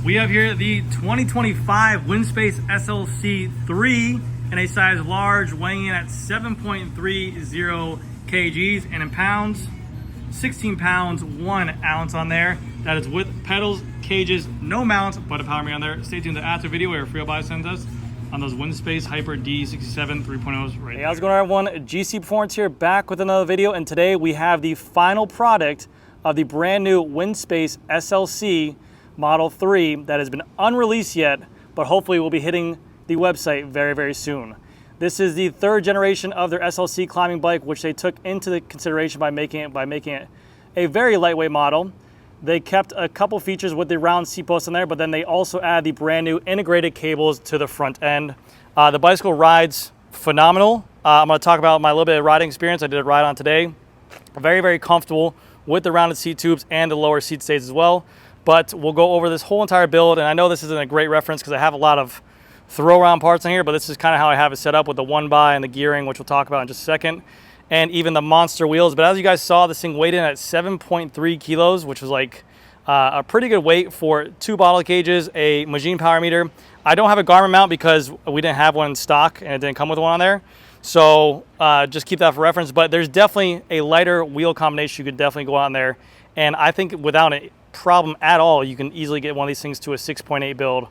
We have here the 2025 WINSPACE SLC 3 in a size large, weighing in at 7.30 kgs, and in pounds, 16 pounds, 1 ounce on there. That is with pedals, cages, no mount, but a power meter on there. Stay tuned to after video where free buy sends us on those WINSPACE Hyper D67 3.0s right Hey, how's it going, everyone? GC Performance here, back with another video, and today we have the final product of the brand new WINSPACE SLC Model 3 that has been unreleased yet, but hopefully will be hitting the website very, very soon. This is the third generation of their SLC climbing bike, which they took into the consideration by making it a very lightweight model. They kept a couple features with the round seat posts on there, but then they also add the brand new integrated cables to the front end. The bicycle rides phenomenal. I'm going to talk about my little bit of riding experience. I did a ride on today. Very, very comfortable with the rounded seat tubes and the lower seat stays as well. But we'll go over this whole entire build, and I know this isn't a great reference because I have a lot of throw around parts in here, but this is kind of how I have it set up with the one by and the gearing, which we'll talk about in just a second, and even the monster wheels. But as you guys saw, this thing weighed in at 7.3 kilos, which was like a pretty good weight for 2 bottle cages, a machine power meter. I don't have a Garmin mount because we didn't have one in stock and it didn't come with one on there. So just keep that for reference, but there's definitely a lighter wheel combination you could definitely go on there. And I think without a problem at all, you can easily get one of these things to a 6.8 build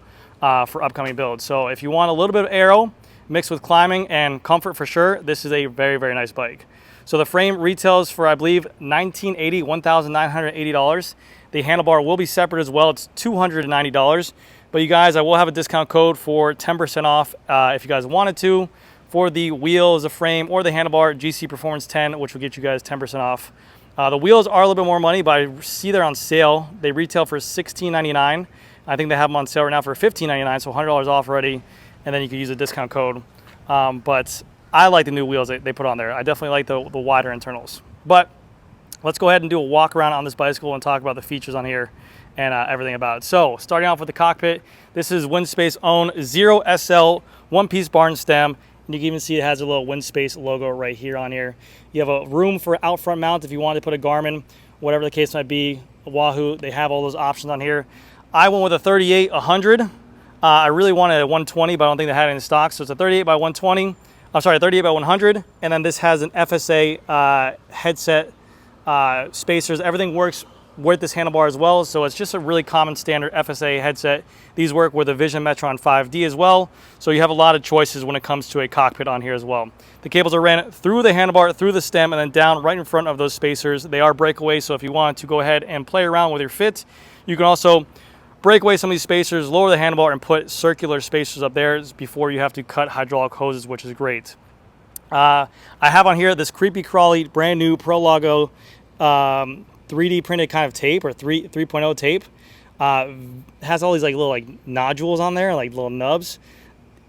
for upcoming builds. So if you want a little bit of aero mixed with climbing and comfort for sure, this is a very, very nice bike. So the frame retails for, I believe, $1,980. The handlebar will be separate as well. It's $290. But you guys, I will have a discount code for 10% off if you guys wanted to, for the wheels, the frame, or the handlebar, GC Performance 10, which will get you guys 10% off. The wheels are a little bit more money, but I see they're on sale. They retail for $16.99. I think they have them on sale right now for $15.99, so $100 off already, and then you can use a discount code. But I like the new wheels they put on there. I definitely like the wider internals. But let's go ahead and do a walk around on this bicycle and talk about the features on here and everything about it. So starting off with the cockpit, this is WINSPACE own 0SL one-piece barn stem. And you can even see it has a little WINSPACE logo right here on here. You have a room for out front mount if you wanted to put a Garmin, whatever the case might be, a Wahoo. They have all those options on here. I went with a 38-100. I really wanted a 120, but I don't think they had it in stock. So it's a 38 by 120. I'm sorry, 38 by 100. And then this has an FSA headset, spacers. Everything works with this handlebar as well. So it's just a really common standard FSA headset. These work with a Vision Metron 5D as well. So you have a lot of choices when it comes to a cockpit on here as well. The cables are ran through the handlebar, through the stem, and then down right in front of those spacers. They are breakaway, so if you want to go ahead and play around with your fit, you can also break away some of these spacers, lower the handlebar, and put circular spacers up there before you have to cut hydraulic hoses, which is great. I have on here this creepy crawly brand new Pro Logo 3D printed kind of tape, or 3.0 tape. Has all these little nodules on there, like little nubs.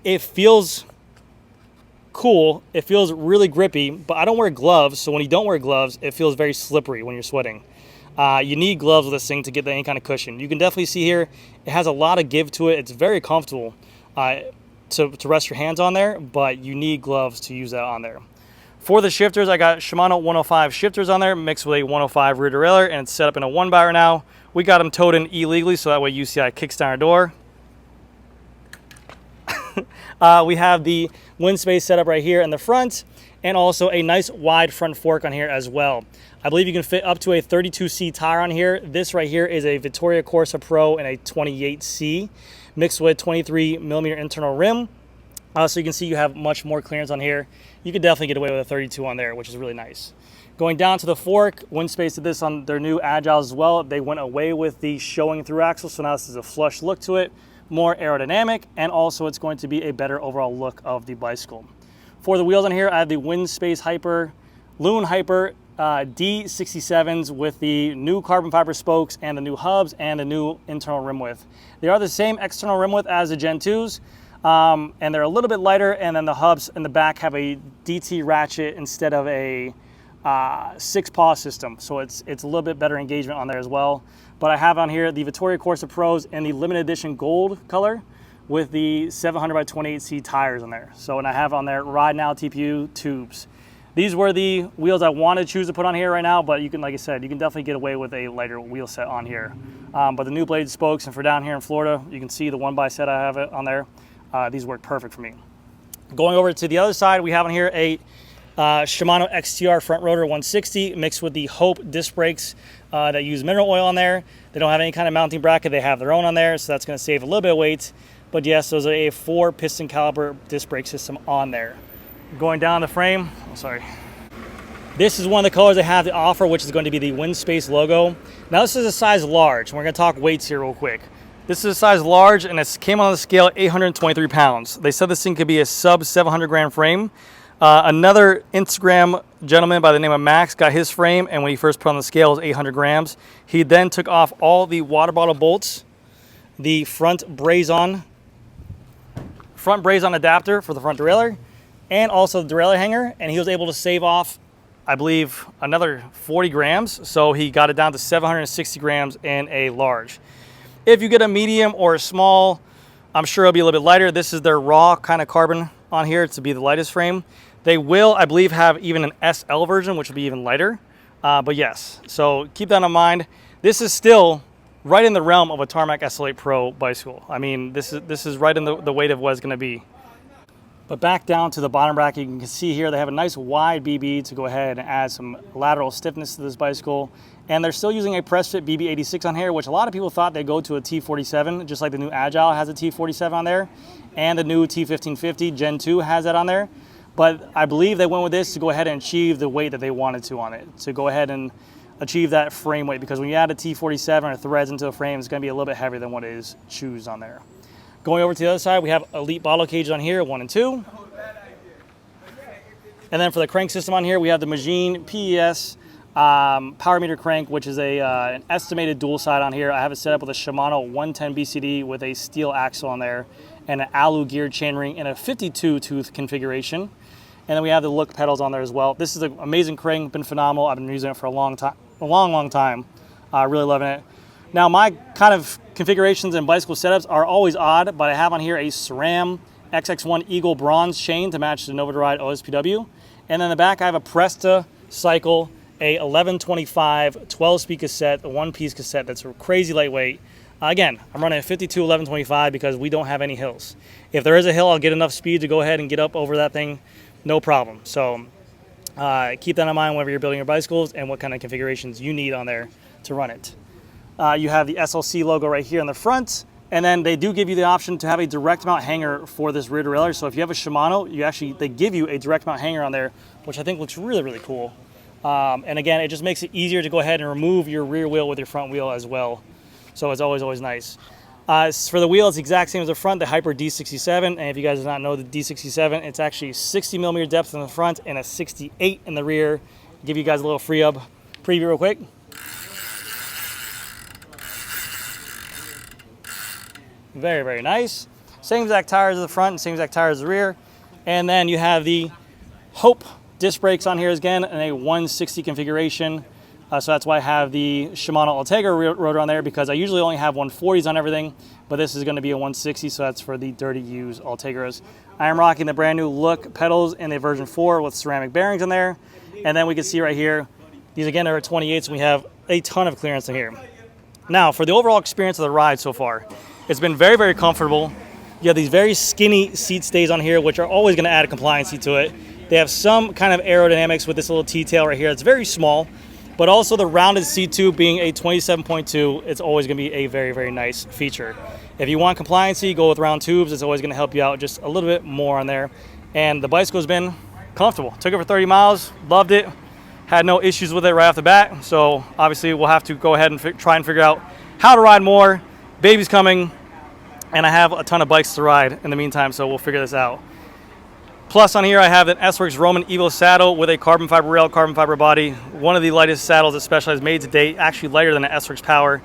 It feels cool. It feels really grippy, but I don't wear gloves, so when you don't wear gloves, it feels very slippery when you're sweating. You need gloves with this thing to get any kind of cushion. You can definitely see here, it has a lot of give to it. It's very comfortable to rest your hands on there, but you need gloves to use that on there. For the shifters, I got Shimano 105 shifters on there, mixed with a 105 rear derailleur, and it's set up in a 1x right now. We got them towed in illegally, so that way UCI kicks down our door. We have the WINSPACE setup right here in the front, and also a nice wide front fork on here as well. I believe you can fit up to a 32C tire on here. This right here is a Vittoria Corsa Pro and a 28C, mixed with 23mm internal rim. So you can see you have much more clearance on here. You could definitely get away with a 32 on there, which is really nice. Going down to the fork, WINSPACE did this on their new Agiles as well. They went away with the showing through axle, so now this is a flush look to it, more aerodynamic, and also it's going to be a better overall look of the bicycle. For the wheels on here, I have the WINSPACE Loon Hyper D67s with the new carbon fiber spokes and the new hubs and the new internal rim width. They are the same external rim width as the Gen 2s. And they're a little bit lighter, and then the hubs in the back have a DT ratchet instead of a 6-paw system, so it's a little bit better engagement on there as well. But I have on here the Vittoria Corsa Pros in the limited edition gold color with the 700 by 28C tires on there. So, and I have on there Ride Now TPU tubes. These were the wheels I wanted to choose to put on here right now, but you can, like I said, you can definitely get away with a lighter wheel set on here. But the new blade spokes, and for down here in Florida, you can see the 1x set I have it on there. These work perfect for me. Going over to the other side, we have on here a Shimano XTR front rotor 160 mixed with the Hope disc brakes that use mineral oil on there. They don't have any kind of mounting bracket. They have their own on there, so that's going to save a little bit of weight. But yes, those are a 4 piston caliber disc brake system on there. Going down the frame, this is one of the colors they have to offer, which is going to be the WINSPACE logo. Now this is a size large, and we're going to talk weights here real quick. This is a size large, and it came on the scale at 823 pounds. They said this thing could be a sub 700 gram frame. Another Instagram gentleman by the name of Max got his frame, and when he first put on the scale, it was 800 grams. He then took off all the water bottle bolts, the front braze-on adapter for the front derailleur, and also the derailleur hanger, and he was able to save off, I believe, another 40 grams. So he got it down to 760 grams in a large. If you get a medium or a small, I'm sure it'll be a little bit lighter. This is their raw kind of carbon on here to be the lightest frame. They will, I believe, have even an SL version, which will be even lighter. But yes, so keep that in mind. This is still right in the realm of a Tarmac SL8 Pro bicycle. I mean, this is right in the weight of what it's going to be. But back down to the bottom bracket, you can see here they have a nice wide BB to go ahead and add some lateral stiffness to this bicycle. And they're still using a press fit BB86 on here, which a lot of people thought they'd go to a T47, just like the new Agile has a T47 on there. And the new T1550 Gen 2 has that on there. But I believe they went with this to go ahead and achieve the weight that they wanted to on it, to go ahead and achieve that frame weight, because when you add a T47 or threads into a frame, it's going to be a little bit heavier than what it is shoes on there. Going over to the other side, we have Elite bottle cages on here, 1 and 2. And then for the crank system on here, we have the Magine PES power meter crank, which is an estimated dual side on here. I have it set up with a Shimano 110 BCD with a steel axle on there and an alu geared chainring in a 52 tooth configuration. And then we have the Look pedals on there as well. This is an amazing crank, been phenomenal. I've been using it for a long time. Really loving it. Now my kind of configurations and bicycle setups are always odd, but I have on here a SRAM XX1 Eagle bronze chain to match the Novatoride OSPW. And then in the back I have a Presta Cycle, a 1125 12-speed cassette, a one-piece cassette that's crazy lightweight. Again, I'm running a 52 1125 because we don't have any hills. If there is a hill, I'll get enough speed to go ahead and get up over that thing, no problem. So keep that in mind whenever you're building your bicycles and what kind of configurations you need on there to run it. You have the SLC logo right here in the front, and then they do give you the option to have a direct mount hanger for this rear derailleur. So if you have a Shimano, they give you a direct mount hanger on there, which I think looks really, really cool. And again, it just makes it easier to go ahead and remove your rear wheel with your front wheel as well. So it's always nice. For the wheel, it's the exact same as the front, the Hyper D67. And if you guys do not know the D67, it's actually 60 millimeter depth in the front and a 68 in the rear. Give you guys a little preview real quick. Very, very nice. Same exact tires at the front and same exact tires at the rear. And then you have the Hope disc brakes on here again in a 160 configuration. So that's why I have the Shimano Ultegra rotor on there, because I usually only have 140s on everything, but this is going to be a 160, so that's for the dirty used Ultegras. I am rocking the brand new Look pedals in a version 4 with ceramic bearings in there. And then we can see right here, these again are 28s, and we have a ton of clearance in here. Now, for the overall experience of the ride so far, it's been very, very comfortable. You have these very skinny seat stays on here, which are always going to add a compliancy to it. They have some kind of aerodynamics with this little T-tail right here. It's very small, but also the rounded seat tube being a 27.2, it's always going to be a very, very nice feature. If you want compliancy, go with round tubes. It's always going to help you out just a little bit more on there. And the bicycle's been comfortable. Took it for 30 miles, loved it. Had no issues with it right off the bat. So obviously we'll have to go ahead and try and figure out how to ride more. Baby's coming, and I have a ton of bikes to ride in the meantime, so we'll figure this out. Plus on here I have an S-Works Roman Evo saddle with a carbon fiber rail, carbon fiber body. One of the lightest saddles that Specialized made to date, actually lighter than an S-Works Power.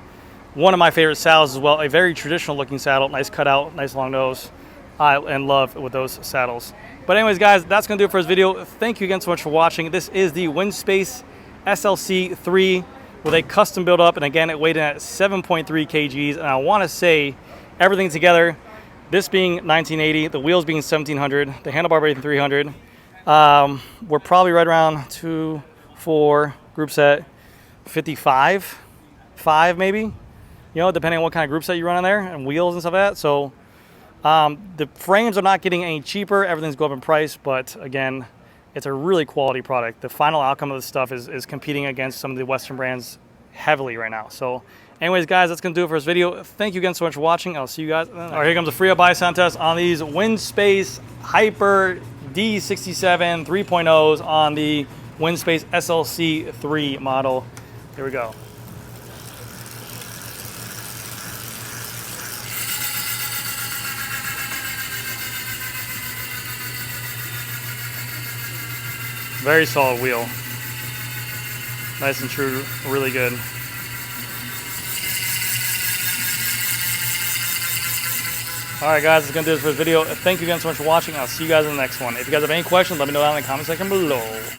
One of my favorite saddles as well, a very traditional looking saddle, nice cutout, nice long nose. I in love with those saddles. But anyways guys, that's going to do it for this video. Thank you again so much for watching. This is the WINSPACE SLC 3 with a custom build up, and again it weighed in at 7.3 kgs, and I want to say everything together, this being 1980, the wheels being 1700, the handlebar being 300, We're probably right around 2, 4 group set 55, 5 maybe. You know, depending on what kind of group set you run in there and wheels and stuff like that. So the frames are not getting any cheaper. Everything's going up in price, but again, it's a really quality product. The final outcome of this stuff is competing against some of the Western brands heavily right now. So anyways, guys, that's going to do it for this video. Thank you again so much for watching. I'll see you guys. All right, here comes a free up buy contest on these WINSPACE Hyper D67 3.0s on the WINSPACE SLC 3 model. Here we go. Very solid wheel. Nice and true, really good. Alright guys, that's going to do it for this video. Thank you again so much for watching. I'll see you guys in the next one. If you guys have any questions, let me know down in the comment section below.